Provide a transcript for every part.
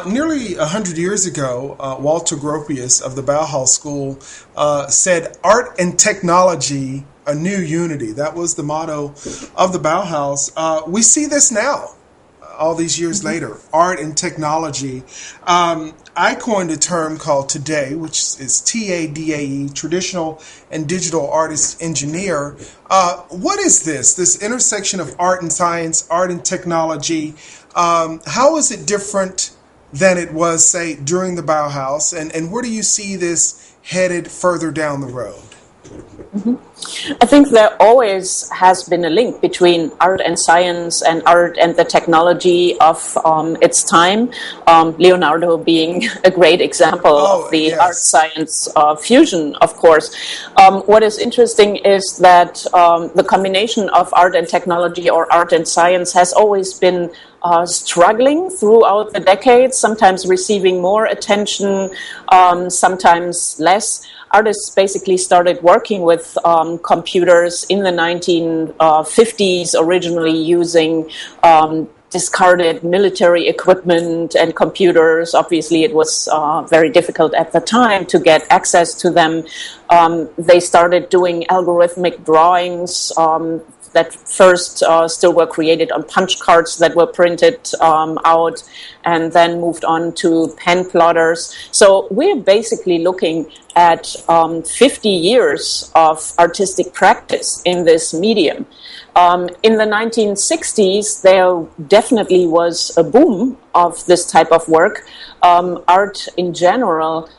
Nearly 100 years ago, Walter Gropius of the Bauhaus School said, "Art and technology, a new unity." That was the motto of the Bauhaus. We see this now, all these years later, art and technology. I coined a term called TADAE, which is TADAE, Traditional and Digital Artist Engineer. What is this intersection of art and science, art and technology? How is it different than it was, say, during the Bauhaus? And where do you see this headed further down the road? Mm-hmm. I think there always has been a link between art and science and art and the technology of its time, Leonardo being a great example of the yes. art-science fusion, of course. What is interesting is that the combination of art and technology, or art and science, has always been struggling throughout the decades, sometimes receiving more attention, sometimes less. Artists basically started working with computers in the 1950s, originally using discarded military equipment and computers. Obviously, it was very difficult at the time to get access to them. They started doing algorithmic drawings that first still were created on punch cards that were printed out, and then moved on to pen plotters. So we're basically looking at 50 years of artistic practice in this medium. In the 1960s, there definitely was a boom of this type of work. Art in general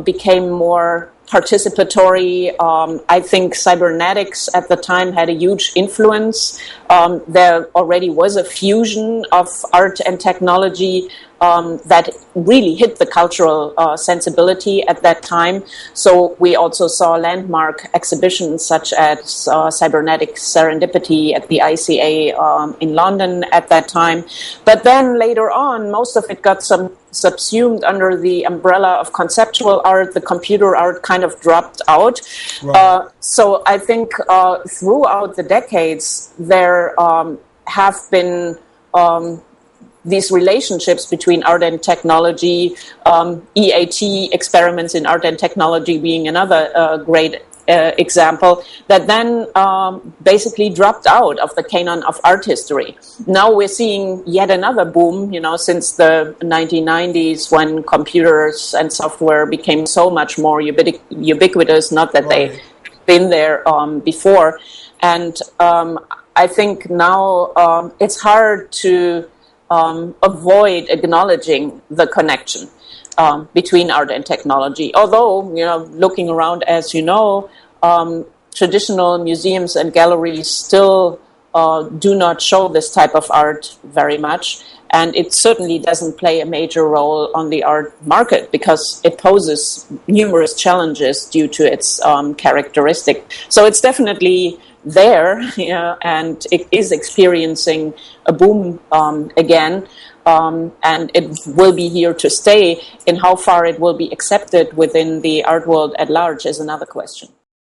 became more participatory. I think cybernetics at the time had a huge influence. There already was a fusion of art and technology that really hit the cultural sensibility at that time. So we also saw landmark exhibitions such as Cybernetic Serendipity at the ICA in London at that time. But then later on, most of it got subsumed under the umbrella of conceptual art. The computer art kind of dropped out. Right. So I think throughout the decades, there have been these relationships between art and technology, EAT, experiments in art and technology, being another great example, that then basically dropped out of the canon of art history. Now we're seeing yet another boom, since the 1990s, when computers and software became so much more ubiquitous, not that they've been there before. And I think now it's hard to avoid acknowledging the connection between art and technology. Although, looking around, as you know, traditional museums and galleries still do not show this type of art very much. And it certainly doesn't play a major role on the art market because it poses numerous challenges due to its characteristic. So it's definitely there, and it is experiencing a boom again, and it will be here to stay. In how far it will be accepted within the art world at large is another question.